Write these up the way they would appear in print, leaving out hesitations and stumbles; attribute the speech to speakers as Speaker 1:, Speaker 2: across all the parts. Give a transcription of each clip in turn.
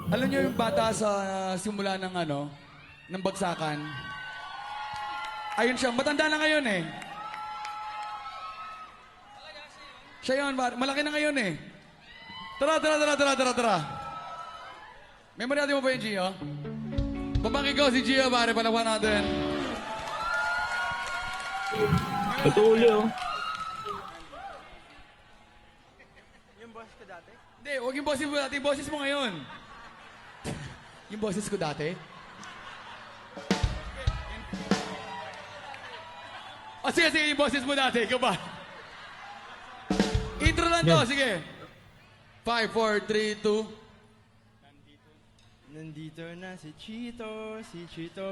Speaker 1: Alam niyo yung bata sa simula ng ng bagsakan? Ayun siya, matanda na ngayon eh. Siya yun, malaki na ngayon eh. Tara. Memory natin mo ba yung Gio? Pabangki ko si Gio, pare, palawan natin.
Speaker 2: Patuloy, oh.
Speaker 3: Yung boss ko dati?
Speaker 1: Hindi, huwag yung boses mo dati, yung boses mo ngayon. Yung boses ko dati? O sige, yung boses mo dati, ikaw ba? Intro lang to, sige. 5, 4, 3, 2.
Speaker 3: Nandito na si Chito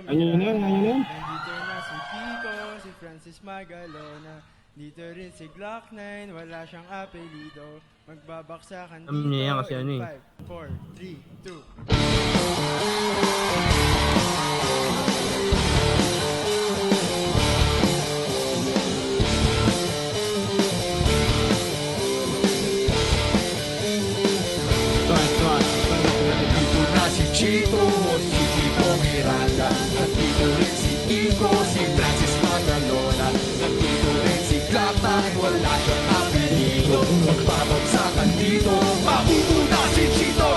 Speaker 2: Ayun na, ayun na.
Speaker 3: Nandito na si Kiko, si Francis Magalona. Dito rin si Glock 9, wala siyang apelido. Magbabaksakan
Speaker 2: Alam niya yan kasi
Speaker 3: in
Speaker 2: ano eh.
Speaker 3: 5, 4, 3, 2.
Speaker 1: Nandito na si Chito, si Tito Miranda. Nandito rin si Kiko, si Francis Magalona. Nandito rin si Glatan, wala siyang apelido. Magbabagsakan dito, mauna si Chito.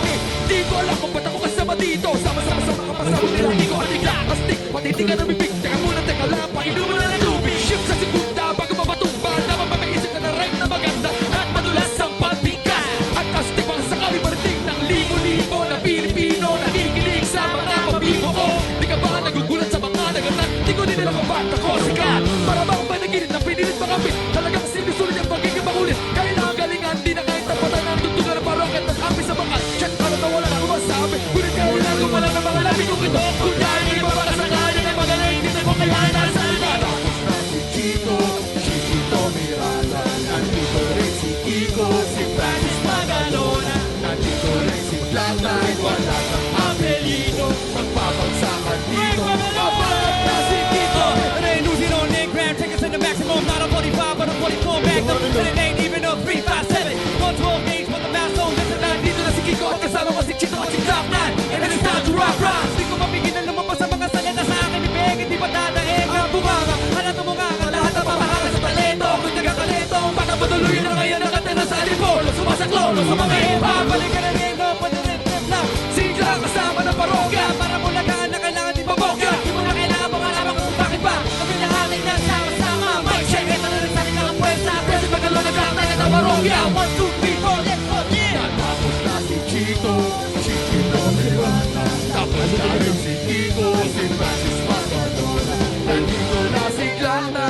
Speaker 1: Di ko alam kung ba't ako kasama dito. Sama-sama sa mga kasama nila, di ko aligla. Kastik, patiti ka na bibig. Teka muna, teka lang, painuman na ng tubig. Shift sa segunda, bago mabatumba. Naman mamaisip ka na rin na maganda. At madulas ang pagtingkas. At kastik, bang sakali mariting ng libo-libo na Pilipino. Nakikinig sa mga pabibo ko. Di ka ba nagugulat sa mga naganap? Di ko din nila kabat ako sikat. Para bang panaginip na pinilit makapit. Talagang sinusulit ang pagiging makulit. Kailangan galingan, di na kahit tapatan ang tugtugan ng parokit. At api sa bakat, chat para na wala na kumasabi. Ngunit kailangan gumalang ng mga labi kong ito. Kung dahil hindi pa para sa kanya ay magaling. Dito ko kailangan nasa iba. Tapos na si Chito, si Chito Miranda. Nandito rin si Kiko, si Francis Magalona. Nandito rin si Glatan, wala kang apelido. Magpapagsakan dito, kapalat na si Kiko.
Speaker 4: And ain't losing on Nick Graham, take us in the maximum, not a 45, but a 44 magnum. And it ain't even a 357, 112 gauge, put the mask on, listen na, dito na si Kiko, at kasama ko si Chito at si Glock 9. And it's time to rock. Di ko mapigil na lumabas sa mga salita sa akin ni Beg, hindi pa dadaig ang bunganga. Hanap mo nga ka, lahat ang pamahanga sa talento. Kung nagkakalento, baka patuloy na ngayon nakatira sa alipolo. Sumasaklolo sa mga hip-hop, balik ka na rin, no, pag-rip-rip lang. Sigla kasama ng parokya, para mo lagaan na kailangan di mabokya. Di mo na kailangan mo kalaman kung bakit ba. Kami lahat ay nagsama-sama. Mic check, ito na rin sa nilang pwesta. Pwede magkalo na Glock 9 at ang parokya. 1, 2, 3, 4, let's go, yeah!
Speaker 1: Tapos na si Chito, si Chito Miranda. Tapos na rin si Kiko, si Francis Magalona. Nandito na si Glata,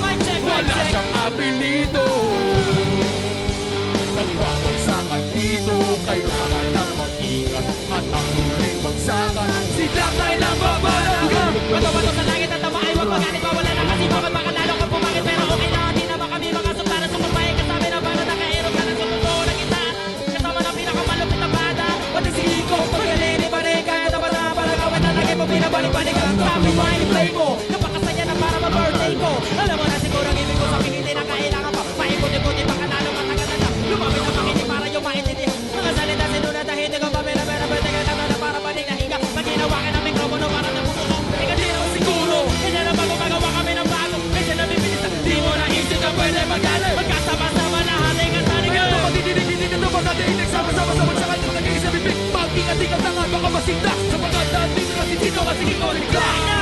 Speaker 4: Mic check, mic
Speaker 1: wala
Speaker 4: check.
Speaker 1: siyang apelido. Nagpapagsakan dito, kailangan ng mag-ingat. At ang huling bagsakan, si Glata ay lang babalagan.
Speaker 4: Bato-bato sa langit at tama ay huwag magalit. Bawala na kasi bakit makalalo kang pumangit. Pero okay lang, di naman kami mga sultana. Sumabay kasama na para naka-aero ka na sumundo na kita. Kasama na pinakamalupit na bata. Pati si Iko, pagaling, di ba rin kaya dapat na para gawin na lagi mo binabalik-balik ang sabi mo ay play mo. Napakasaya na para ma-birthday ko. Alam mo na siguro ang ibig ko sa hindi na kailangan pa. Paikot-ikutin pangalalo matagal na. Lumapit na makinig para yung maintindihan. Mga salita sinunod na hindi ko pamela-pera. Pwede ka na para panig na higa. Pag ginawakan ang mikropono para nabubuko. Ikaw di naman siguro. Hindi na bago-magawa kami ng bago. Medyo nabibilis na di mo naisip na pwede magaling. Magkasama-sama na hating at tanigan.
Speaker 1: Kaya matitinig-tinig na magkatinig. Sama-sama sa bagsakan yung nag-iisa bibig. Mag-ingat-ingat na nga, baka masigla. Sa pagkandaan dito na si Chito at si Kiko ni Glata.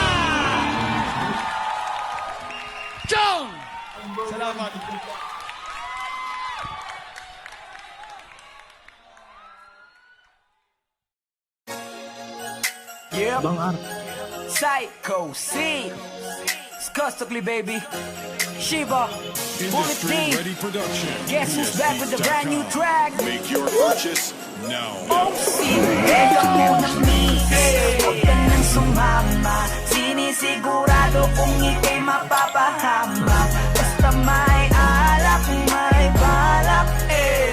Speaker 1: Chong!
Speaker 3: Salamat.
Speaker 5: Yeah,
Speaker 2: Bang art.
Speaker 5: Psycho C. Skustokly, baby. Shiba. Bullet
Speaker 6: Industry
Speaker 5: Team.
Speaker 6: Ready Production.
Speaker 5: Guess who's back with the brand new track?
Speaker 6: Make your purchase now.
Speaker 5: Oh, Ega mo ng mix. Huwag ka nang sumama. Sinisigurado kung ika'y mapapahama. Basta may alak, may balak.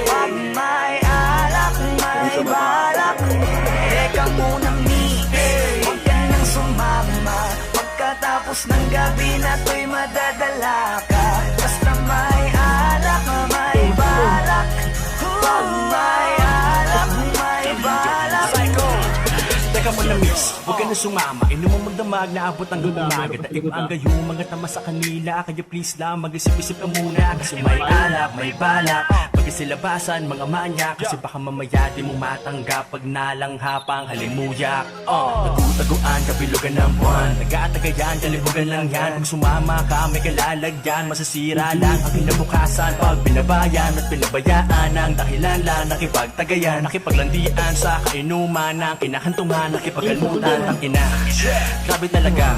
Speaker 5: Wag may alak, may balak. Ega mo ng mix. Huwag ka nang sumama. Pagkatapos ng gabi na to'y madadala ka. Basta may alak, may balak. Pag may alak, may
Speaker 7: Teka mo na miss, huwag ka na sumama. Inom mo magdamag na abot ang umaga. Daig ang gayong mga tama sa kanila. Kaya please lang, mag-isip-isip ka muna. Kasi may alak, may balak. Pagkasilabasan, mga manyak. Kasi baka mamaya di mo matanggap pag nalanghapang halimuyak. Nagutaguan, kabilugan ng buwan. Taga-tagayan, kalibugan lang yan. Kung sumama ka, may kalalagyan. Masasira lang ang kinabukasan. Pag binabayan at pinabayaan ang dahilan lang. Nakipagtagayan, nakipaglandian sa kainuman. Ang kinahantungan, nakipagkalmutan. Ang ina, grabe talaga.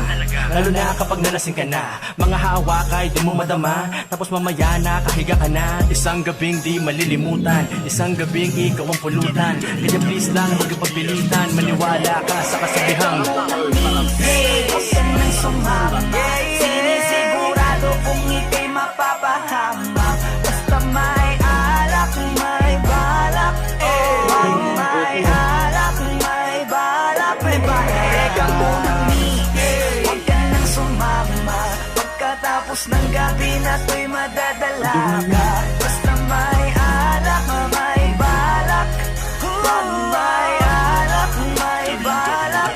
Speaker 7: Lalo na kapag nalasing ka na. Mga hawak ay di mo madama. Tapos mamaya nakahiga ka na. Isang gabing di malilimutan. Isang gabing ikaw ang pulutan. Kaya please lang, huwag kapagpilitan. Maniwala ka sa kasabihang
Speaker 5: Huwag ka nang sumama. Sinisigurado kung ika'y mapapahamak. Basta may alak, may balak. Pag may alak, may balak. May balak. Teka muna, huwag ka nang sumama. Pagkatapos ng gabi na to'y madadala ka. Basta may alak, may balak. Pag may alak, may balak.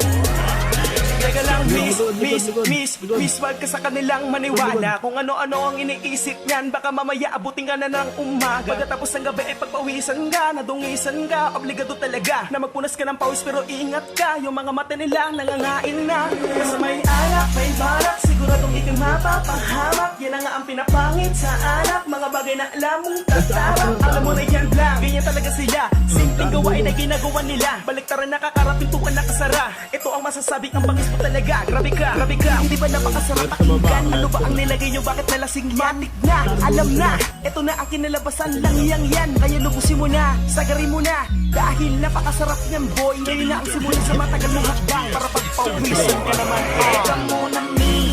Speaker 7: Teka lang, miss, wag ka sa kanilang maniwala. Kung ano-ano ang iniisip niyan, baka mamaya abutin ka na ng umaga. Pagkatapos ng gabi ay pagpawisan ka, nadungisan ka. Obligado talaga na magpunas ka ng pawis, pero ingat ka. Yung mga mata nila nangangain na. Kasi may alak, may balak, siguradong ikang mapapahamak. Yan na nga ang pinapangit sa alak, mga bagay na alam mong tatarap. Alam mo na yan lang, ganyan talaga sila. Simpleng gawain na ginagawa nila. Baliktaran nakakara, pintuan nakasara. Ito ang masasabing ang bangis mo talaga. Grabe ka, hindi ba napakasarap pakinggan? Ano ba ang nilagay nyo, bakit nalasing matik na? Alam na, ito na ang kinalabasan lang yan. Kaya lubusin mo na, sagarin mo na. Dahil napakasarap niyan boy. Ngayon na ang simula sa matagal mong hakbang. Para pagpawisan ka naman.
Speaker 5: Teka muna,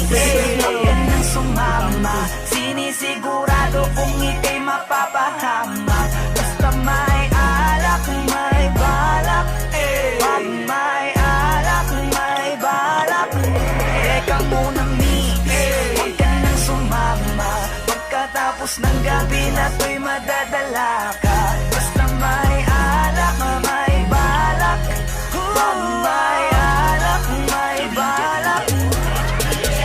Speaker 5: huwag ka nang sumama. Sinisigurado kung ika'y mapapahamak. Basta may alak, may balak. Pag may alak, may balak. Teka muna, huwag ka nang sumama. Pagkatapos ng gabi na to'y madadala ka. Basta may alak, may balak. Pag may alak, may balak.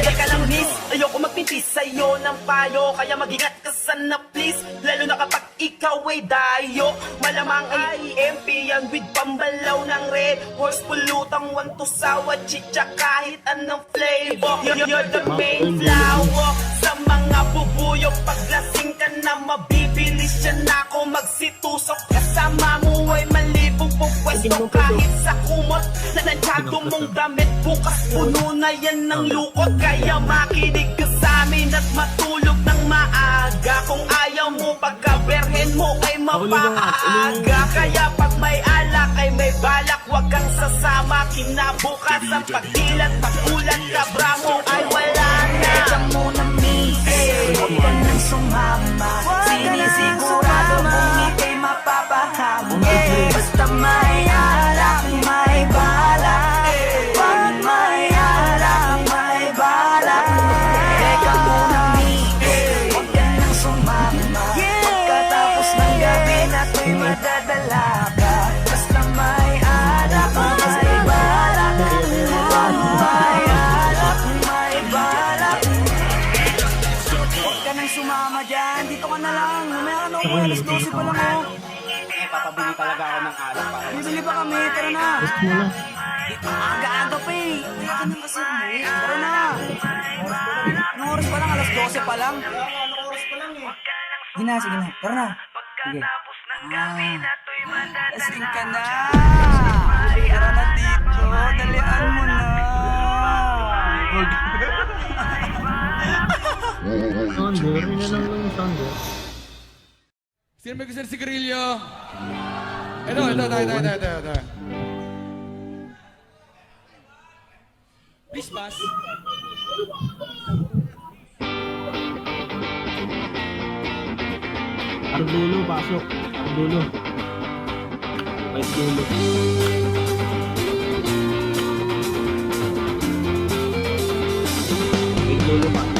Speaker 7: Teka lang miss, ayoko magpintis sa'yo ng payo. Kaya mag-ingat ka sana please. Lalo na kapag ikaw ay dayo. Malamang ay EMP yan with pambalaw ng red horse. Pulutang want to sawa chicha kahit anong flavor. You're the main flower sa mga bubuyo. Paglasing ka na mabibilis yan ako magsitusok. Kasama mo ay malibong pupwesto kahit sa kumot na nansyado mong damit. Bukas puno na yan ng lukot. Kaya makinig ka sa amin at matulog ng maaga. Kung ayaw mo pagkaberhen mo ay mapaaga. Kaya pag may alak ay may balak, wag kang sasama. Kinabukas ang pagdilat, pagulat, kabra mo ay wala na.
Speaker 5: Teka muna, huwag ka nang sumama. Sinisigurado kung ika'y mapapahamak. Basta may alak, may balak. Pag may alak, may balak. Teka muna, huwag ka nang sumama. Pagkatapos ng gabi na to'y madadala ka. Basta may alak, may balak. Pag may alak, may balak. Huwag ka nang sumama dyan. Dito ka na lang. Mamaya na ako. Alas 12 pa lang ako.
Speaker 3: Papabili talaga ako ng alak para
Speaker 5: Bibili pa kami. Tara na.
Speaker 2: Gusto mo na.
Speaker 5: Aga-aga pa eh. Kaya ka nang kasi mo. Tara na. Anong oras pa lang? Alas 12 pa lang. Sige na, sige na. Tara na. Sige. Lasing ka na. Tara na dito. Dalian mo na.
Speaker 2: Thunder, yun na lang yung thunder.
Speaker 3: Sino may gusto ng sigarilyo? Ito. Please pass.
Speaker 2: Ardulo, pasok. Ardulo. Right dulo. Right dulo, pasok.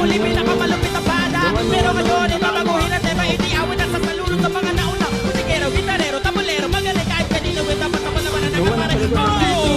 Speaker 4: huli pinakamalupit na banda. Pero ngayon ibabaguhin ang tema, hindi awit at sasalunod sa mga nauna. Musikero, gitarero, tabulero, magaling kahit kanino. Dapat ako naman ang nakapare.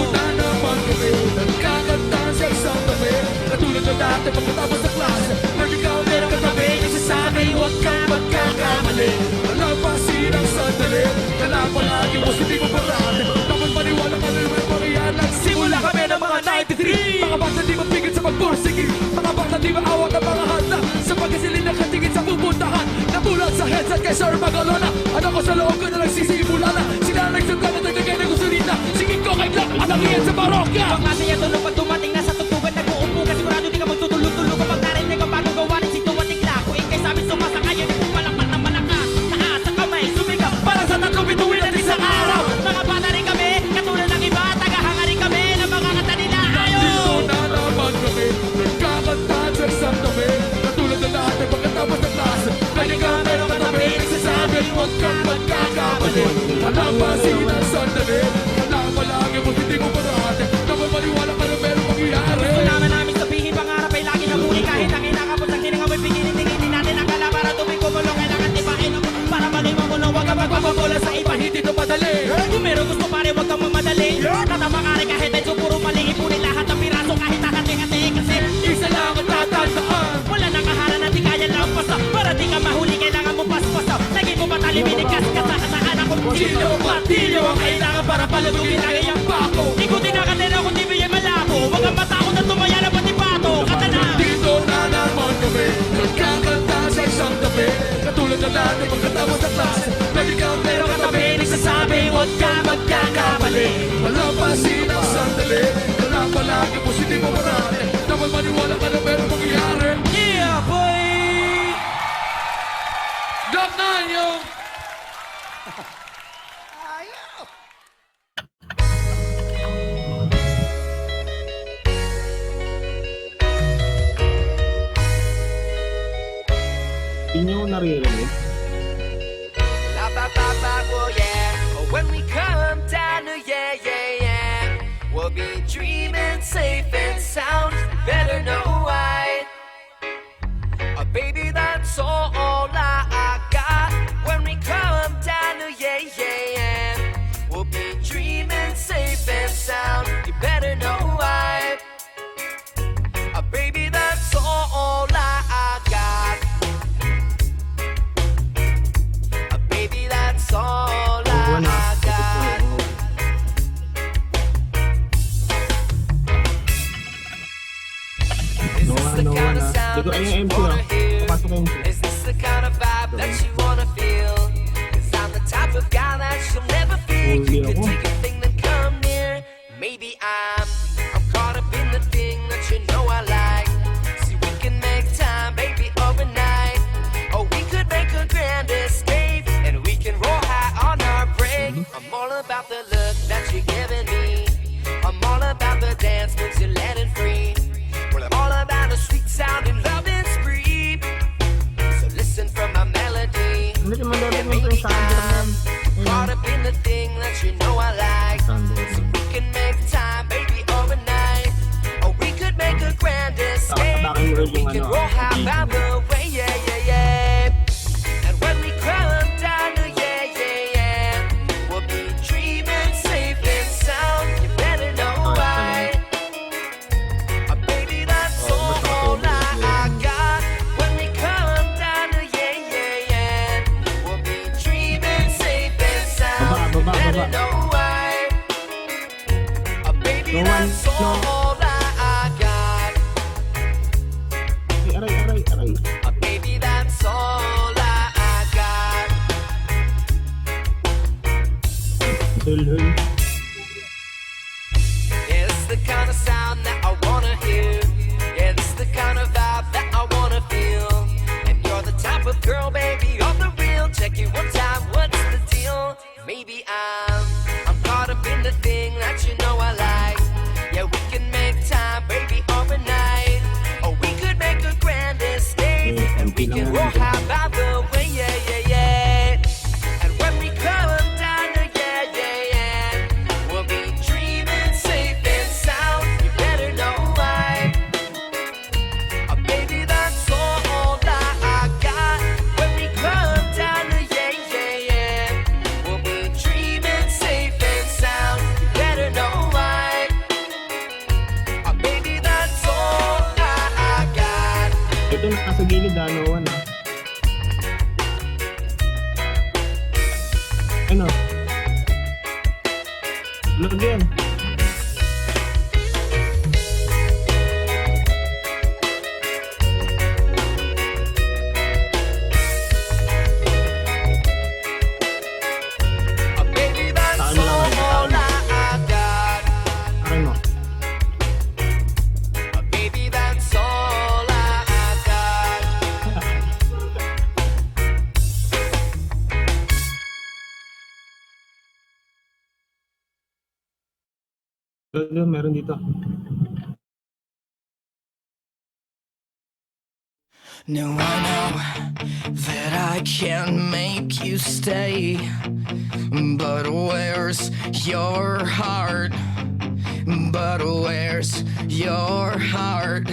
Speaker 1: Na naman kami, nagkakanta sa isang tabi. Katulad na dati pagkatapos sa klase. Pag ikaw meron katabi, nagsasabi huwag kang magkakamali. Nalampasin ang sandali, kala palagi positibo parati. Dapat maniwala ka na naman pangyayan. Nagsimula kami ng mga 93. Mga bata di mapigil sa pagpursigi. Mga bata di maawat ang mga handa. Sa pagkasilin na katingin sa pupuntahan. Nabulat sa headset kay Sir Magalona. Ano ko sa loob ko na nagsisimula na. Sila nagsuka na nagdagay ng gusulina. Singin ko kay Black at ang iyan sa parokya.
Speaker 4: Ang klase niya tulog pag dumating na sa tugtugan, nag-uupo ka sigurado di ka magtutulog-tulog. Kapag narinig ang bagong gawain, si tuwating lako. Ikay sabi sumasakay, yun yung malakpat ng malakas. Taas ang kamay, sumigaw para sa tatlong bituin at isang araw. Mga bata rin kami, katulad ng iba, tagahanga rin kami ng mga kanta nila.
Speaker 1: Dito na naman kami, nagkakanta sa isang tabi. Katulad na lahat ng pagkatapos ng klase. Kaya meron katabi, nagsasabi huwag kang magkakamali. Nalampasin ang sandali, kala palagi positibo parati. Dapat maniwala ka na meron mangyayari.
Speaker 4: Gusto namin sabihin, pangarap ay lagi na muli. Kahit ang inakapos ang hiningamoy, pigilin-tingilin natin ang kala para tumigumulong. Kailangan tibahin ako para maging mamulo. Huwag kang magpapabola sa iba,
Speaker 1: Hindi na madali.
Speaker 4: kung meron gusto pare, huwag kang mamadali. Tatama ka rin kahit ay puro mali. Ipunin lahat ng piraso kahit nakati-hati. Kasi
Speaker 1: Isa lang ang tatandaan.
Speaker 4: wala nang kaharan na di kaya lampasa. Para di ka mahuli, kailangan mo paspasa. Lagi mo matalimin, kasaan akong
Speaker 1: Martilyo, martilyo ang kailangan para palubugin ang iyang bako.
Speaker 4: ikutin na kanila kung di bigyan malabo. Huwag kang matakot na tumaya na pati pato. Katana!
Speaker 1: Dito na naman kami, nagkakanta sa isang tabi. Katulad na dati pagkatapos ng klase. Lagi kang meron katabi, nagsasabi huwag kang magkakamali. Malampasin ang sandali, kala palagi positibo parati. Dapat maniwala ka na meron mangyayari.
Speaker 4: Yeah, boy!
Speaker 1: Glock 9 yung...
Speaker 2: Hindi nyo naririnig.
Speaker 7: Oh yeah. When we come down to we'll be dreaming safe and sound. Better know why. Baby, that's all I got. When we come down to we'll be dreaming safe and sound. You better know why. Baby, that's all I got. Baby, that's all I got. Is this the kind of sound that you wanna hear?
Speaker 2: Papasok yung MC.
Speaker 7: Is this the kind of vibe that you wanna feel? 'Cause I'm the type of guy that you'll never fear. You could take a thing then come near. Maybe I'm caught up in the thing that you know I like. See, we can make time, baby, overnight. Or we could make a grand escape, and we can roll high on our break. I'm all about the look that you're giving me. I'm all about the dance moves you're letting free. Well, I'm all about a sweet sound and loving spree. So listen from my melody.
Speaker 2: Hindi naman
Speaker 7: Yeah,
Speaker 2: dapat mo ito
Speaker 7: baby,
Speaker 2: yung sound naman.
Speaker 7: I'm caught up in the thing that you know I like. So we can make time, baby, overnight. Or we could make a grand escape.
Speaker 2: Back-to-back yung
Speaker 7: We can roll high by the way, yeah, yeah, yeah. And when we come down to we'll be dreaming safe and sound. You better know why. Baby, that's all I got. When we come down to we'll be dreaming safe and sound. You better know why. Baby, that's all I got.
Speaker 2: Aray.
Speaker 7: Baby, that's all I got.
Speaker 2: Hulhul.
Speaker 7: Yeah, this is the kind of sound that I wanna hear. Yeah, this is the kind of vibe that I wanna feel. And you're the type of girl, baby, you're the real. Check it one time, what's the deal? Maybe I'm caught up in the thing that you know I like. Yeah, we can make time, baby, overnight. Or we could make a grand escape. And we can roll high by the way, yeah, yeah, yeah. And when we come down to we'll be dreaming safe and sound. You better know why. Baby, that's
Speaker 2: Ito nasa gilid, no one. Ano? Load yan. Saan lang yan? Akin mo. Meron dito.
Speaker 5: Now I know that I can't make you stay, but where's your heart? But where's your heart?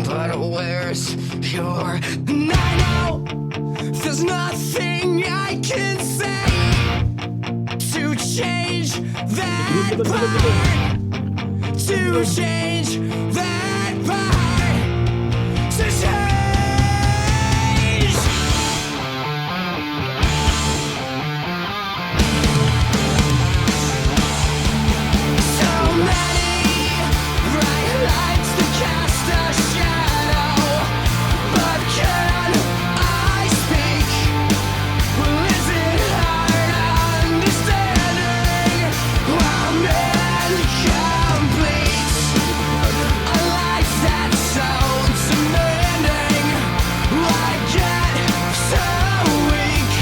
Speaker 5: But where's your... And I know there's nothing I can say to change that part, to change that part, to change. So many bright lights to cast a shadow, but can I speak? Well, is it hard understanding how men complete a life that sounds demanding? I get so weak,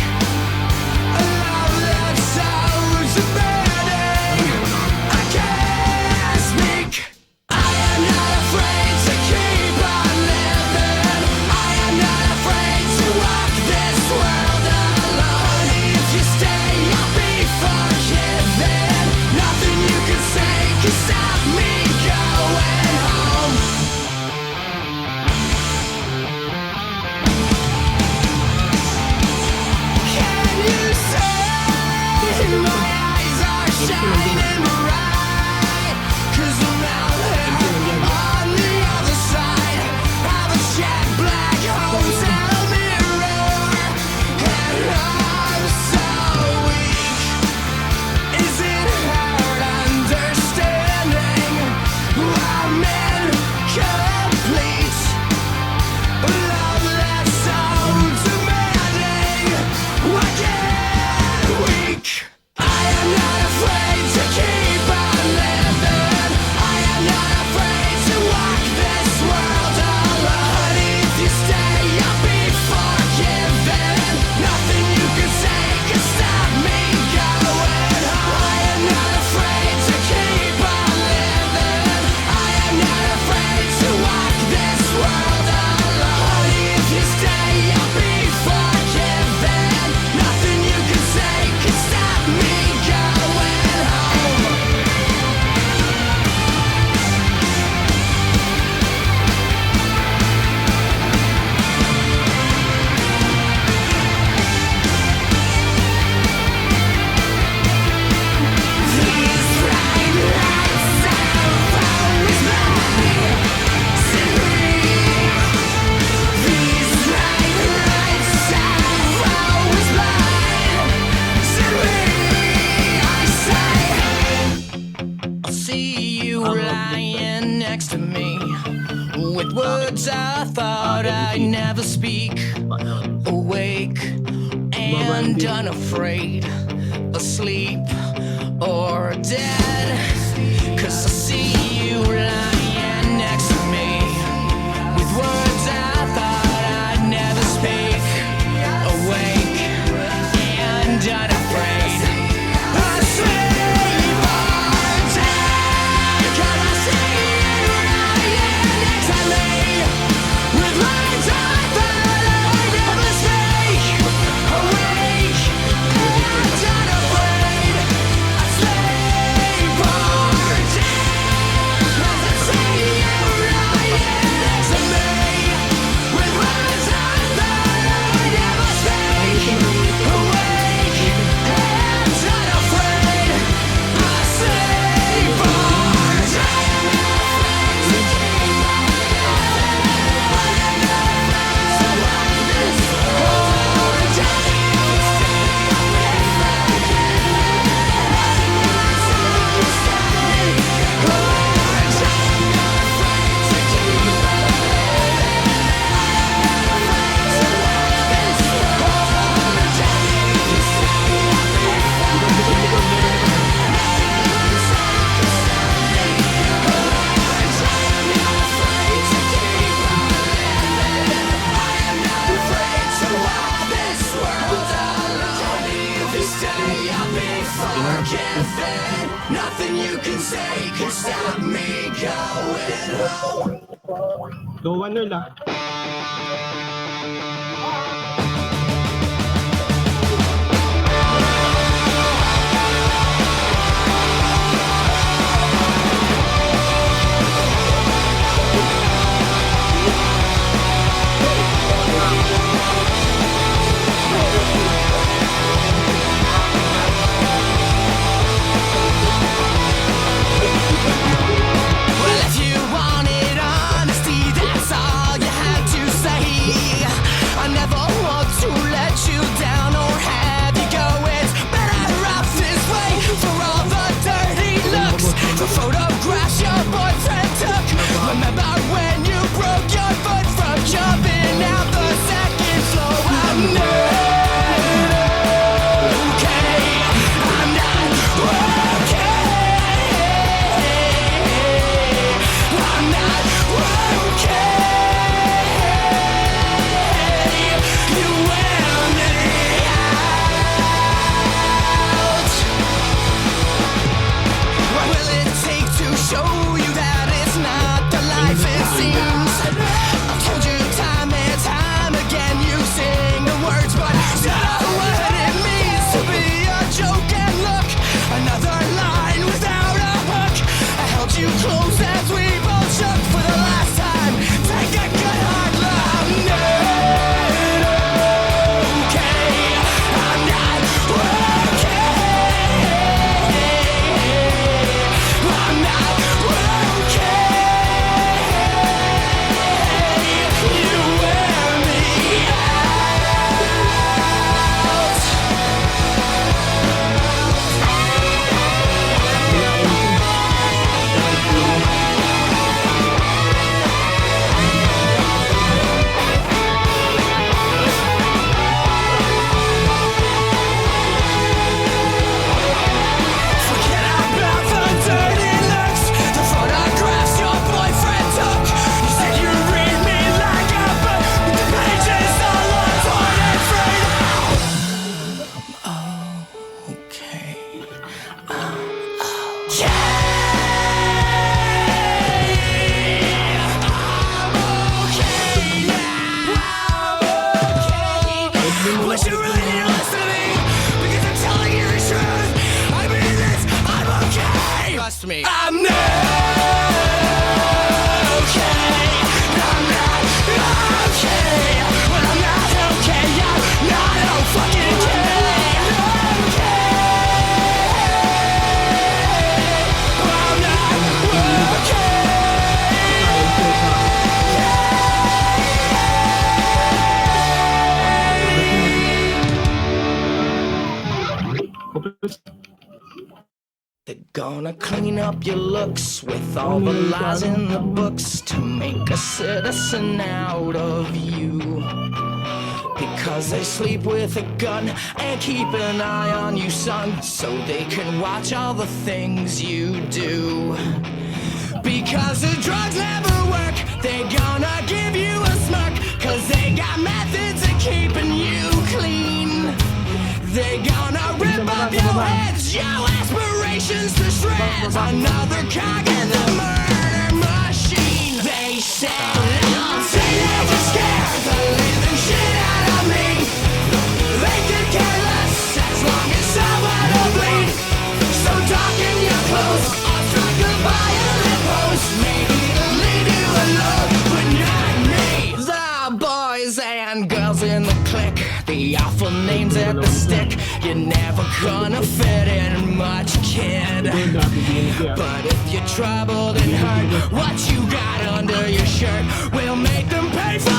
Speaker 5: a love that sounds demanding. I can't speak. I am not afraid to keep on living. I am not afraid to walk this world alone. If you stay, I'll be forgiven. Nothing you can say can stop me going home. Can you say my eyes are shining bright? 'Cause I'm out here on the other side of a jet black hotel mirror, and I'm so weak. Is it hard understanding how men complete a love that sounds demanding? I get weak. I am not afraid to keep on living. I am not afraid to walk this world alone. If you stay, I'll be forgiven. Nothing you can say can stop me going home. I am not afraid to keep on living. I am not afraid to walk this world alone. If you stay, I'll be forgiven. Nothing you can say can stop me going home. These bright lights have always mine. Set free. These bright lights have always mine. Set free. I say, I'll see you lying next to me with words I thought I'd never speak. Awake and unafraid, asleep or dead. 'Cause I see you lying next to me with words I thought I'd never speak. Awake and unafraid, asleep or dead. 'Cause I see you lying next to me with words I thought I'd never speak. Awake and unafraid, asleep or dead. 'Cause I
Speaker 2: Go 1-0 ah.
Speaker 4: Well, if you wanted honesty, that's all you had to say. I never want to let you down or have you go. It's better off this way for all the dirty looks, the photographs your boyfriend took. Remember when you broke your foot from jumping out the second floor? I'm not okay. I'm not okay. I'm not okay. You wear me out. What will it take to show you that it's not the life it seems? I've told you time and time again, you sing the words, but you know what it means to be a joke. And look, another line without a hook. I held you close as we both shook for the last time. Take a good hard look. I'm not okay. I'm not okay. I'm not okay. You wear me out. Forget about the dirty looks, the photographs your boyfriend took. You said you'd read me like a book, but the pages all are torn and frayed. Okay. But you really didn't listen to me, because I'm telling you the truth. I mean this, I'm okay. Trust me. I'm not okay. I'm not okay. When I'm not okay, I'm not fucking okay. I'm not okay. They're gonna clean up your looks with all the lies in the books to make a citizen out of you. Because they sleep with a gun and keep an eye on you, son, so they can watch all the things you do. Because the drugs never work, they gonna give you a smirk, cause they got methods of keeping you clean. They gonna rip up your heads, your aspirations to shreds. Another cog in the murder machine. They say they're just scared the living shit out of me. They could care less as long as someone will bleed. So darken your clothes, or strike a violent pose. Maybe it'll leave you alone, but not me. The boys and girls in the clique, the awful names at the stick. You're never gonna fit in much, kid. But if you're troubled and hurt, what you got under your shirt will make them pay for